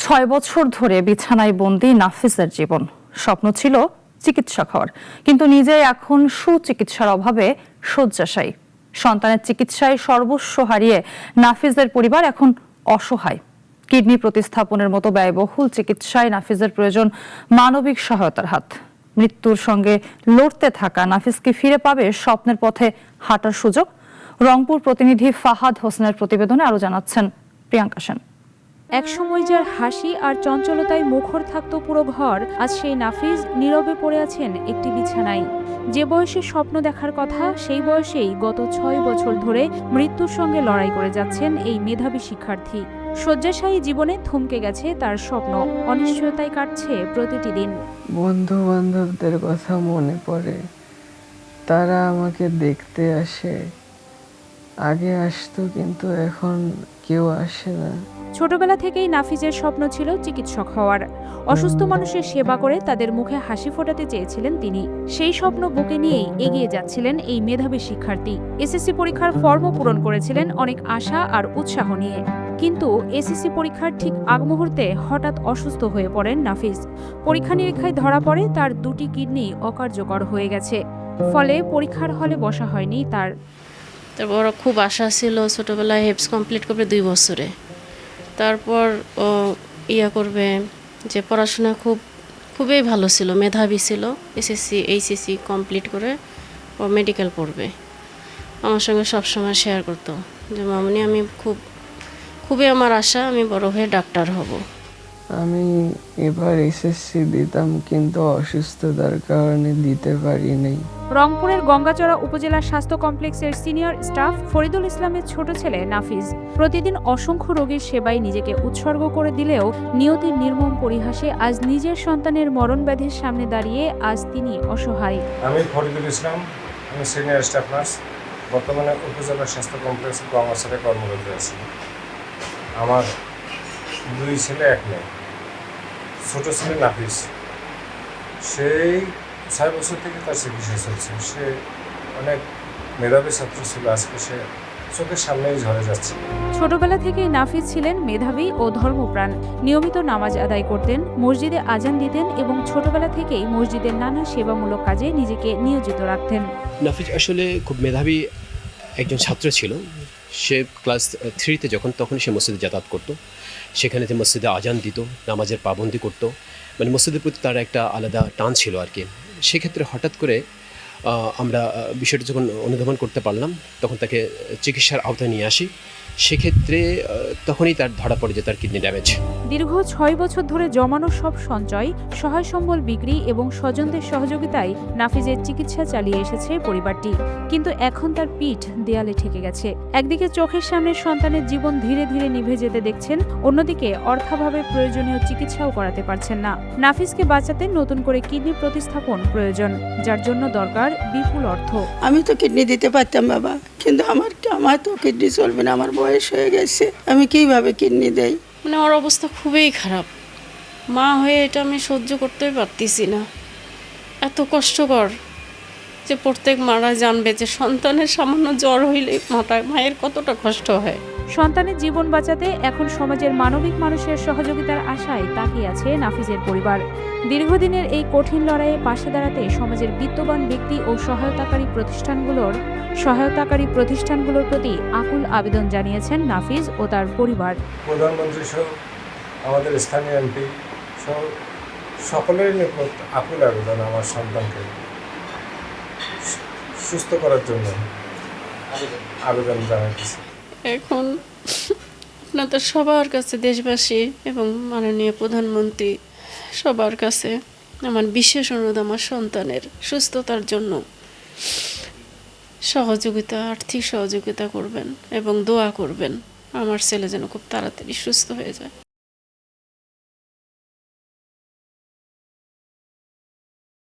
6 বছর ধরে বিছানায় বন্দী নাফিসের জীবন। স্বপ্ন ছিল চিকিৎসক হওয়ার, কিন্তু নিজেই এখন সুচিকিৎসার অভাবে শয্যাশায়ী। সন্তানের চিকিৎসায় সর্বস্ব হারিয়ে নাফিসের পরিবার এখন অসহায়। কিডনি প্রতিস্থাপনের মতো ব্যয়বহুল চিকিৎসায় নাফিসের প্রয়োজন মানবিক সহায়তার হাত। মৃত্যুর সঙ্গে লড়তে থাকা নাফিসকে ফিরে পাবে স্বপ্নের পথে হাঁটার সুযোগ। রংপুর প্রতিনিধি ফাহাদ হোসেনের প্রতিবেদনে আরো জানাচ্ছেন প্রিয়াঙ্কা সেন। একসময় যার হাসি আর চঞ্চলতায় মুখর থাকতো পুরো ঘর, আজ সেই নাফিস নীরবে পড়ে আছেন একটি বিছানায়। যে বয়সে স্বপ্ন দেখার কথা, সেই বয়সেই গত 6 বছর ধরে মৃত্যুর সঙ্গে লড়াই করে যাচ্ছেন এই মেধাবী শিক্ষার্থী। শয্যাশায়ী জীবনে থমকে গেছে তার স্বপ্ন, অনিশ্চয়তায় কাটছে প্রতিটি দিন। বন্ধু বান্ধবদের কথা মনে পড়ে, তারা আমাকে দেখতে আসে। আগে আসতো, কিন্তু এখন কেউ আসে না। ছোটবেলা থেকেই নাফিজের স্বপ্ন ছিল চিকিৎসক হওয়ার। অসুস্থ মানুষের সেবা করে তাদের মুখে হাসি ফোটাতে চেয়েছিলেন তিনি। সেই স্বপ্ন বুকে নিয়েই এগিয়ে যাচ্ছিলেন এই মেধাবী শিক্ষার্থী। এসএসসি পরীক্ষার ফর্মও পূরণ করেছিলেন অনেক আশা আর উৎসাহ নিয়ে। কিন্তু এসএসসি পরীক্ষার ঠিক আগ মুহূর্তে হঠাৎ অসুস্থ হয়ে পড়েন নাফিজ। পরীক্ষা নিরীক্ষায় ধরা পড়ে তার দুটি কিডনি অকার্যকর হয়ে গেছে। ফলে পরীক্ষার হলে বসা হয়নি তার। তারপর খুব আশা ছিল ছোটোবেলায় হেপস কমপ্লিট করবে 2 বছরে। তারপর ও করবে, যে পড়াশোনা খুবই ভালো ছিল, মেধাবী ছিল। এসএসসি এইচএসসি কমপ্লিট করে ও মেডিকেল পড়বে। আমার সঙ্গে সবসময় শেয়ার করতো যে মামনি, আমি খুবই আমার আশা আমি বড় হয়ে ডাক্তার হব। আমি এবার এসএসসি দিতাম, কিন্তু অসুস্থতার কারণে দিতে পারি নাই। রংপুরের গঙ্গাচড়া উপজেলা স্বাস্থ্য কমপ্লেক্সের সিনিয়র স্টাফ ফরিদুল ইসলামের ছোট ছেলে নাফিজ প্রতিদিন অসংখ্য রোগীর সেবায় নিজেকে উৎসর্গ করে দিলেও নিয়তির নির্মম পরিহাসে আজ নিজের সন্তানের মরণ ব্যাধির সামনে দাঁড়িয়ে আজ তিনি অসহায়। আমি ফরিদুল ইসলাম, আমি সিনিয়র স্টাফ নার্স, বর্তমানে উপজেলা স্বাস্থ্য কমপ্লেক্সে গঙ্গাচড়ায় কর্মরত আছি। আমার 2 ছেলে 1 মেয়ে। ছোটো ছেলে নাফিস, সেই 6 বছর থেকে তার চিকিৎসা চলছে। সে অনেক মেধাবী ছাত্র ছিল, আজকে সে চোখের সামনেই ঝরে যাচ্ছে। ছোটবেলা থেকেই নাফিজ ছিলেন মেধাবী ও ধর্মপ্রাণ। নিয়মিত নামাজ আদায় করতেন, মসজিদে আজান দিতেন এবং ছোটবেলা থেকেই মসজিদের নানা সেবামূলক কাজে নিজেকে নিয়োজিত রাখতেন। নাফিজ আসলে খুব মেধাবী একজন ছাত্র ছিল। সে ক্লাস 3-তে তখন সে মসজিদে যাতায়াত করতো। সেখানে মসজিদে আজান দিত, নামাজের পাবন্দি করতো, মানে মসজিদের প্রতি তার একটা আলাদা টান ছিল আর কি। সেক্ষেত্রে হঠাৎ করে আমরা বিষয়টা যখন অনুধাবন করতে পারলাম, তখন তাকে চিকিৎসার আওতায় নিয়ে আসি। সেক্ষেত্রে তখনই তার ধরা পড়ে যে তার কিডনি ড্যামেজ। দীর্ঘ 6 বছর ধরে জমানো সব সঞ্চয়, সহায় সম্বল বিক্রি এবং স্বজনদের সহযোগিতায় নাফিজের চিকিৎসা চালিয়ে এসেছে পরিবারটি। কিন্তু এখন তার পিঠ দেয়ালে ঠেকে গেছে। একদিকে চোখের সামনে সন্তানের জীবন ধীরে ধীরে নিভে যেতে দেখছেন, অন্যদিকে অর্থাভাবে প্রয়োজনীয় চিকিৎসাও করাতে পারছেন না। নাফিজকে বাঁচাতে নতুন করে কিডনি প্রতিস্থাপন প্রয়োজন, যার জন্য দরকার বিপুল অর্থ। আমি তো কিডনি দিতে পারতাম বাবা, কিন্তু আমার তো কিডনি চলবে না, আমার বয়স হয়ে গেছে, আমি কিভাবে কিডনি দেই? মানে ওর অবস্থা খুবই খারাপ। মা হয়ে এটা আমি সহ্য করতেই পারতেছি না। এত কষ্টকর যে প্রত্যেক মারা জানবে যে সন্তানের সামান্য জ্বর হইলে মায়ের কতটা কষ্ট হয়। সন্তানের জীবন বাঁচাতে এখন সমাজের মানবিক মানুষের সহযোগিতার আশায় তাকিয়ে আছে নাফিজের পরিবার। দীর্ঘদিনের এই কঠিন লড়াইয়ে পাশে দাঁড়াতে সমাজের বিত্তবান ব্যক্তি ও সহায়তাকারী প্রতিষ্ঠানগুলোর প্রতি আকুল আবেদন জানিয়েছেন নাফিজ ও তার পরিবার। প্রধানমন্ত্রী সহ আমাদের স্থানীয় এমপি সহ সকলের নিকট আকুল আবেদন আমার সন্তানকে সুস্থ করার জন্য আবেদন জানাচ্ছি। এখন আপনাদের সবার কাছে, দেশবাসী এবং মাননীয় প্রধানমন্ত্রী সবার কাছে আমার বিশেষ অনুরোধ, আমার সন্তানের সুস্থতার জন্য আর্থিক সহযোগিতা করবেন এবং দোয়া করবেন আমার ছেলে যেন খুব তাড়াতাড়ি সুস্থ হয়ে যায়।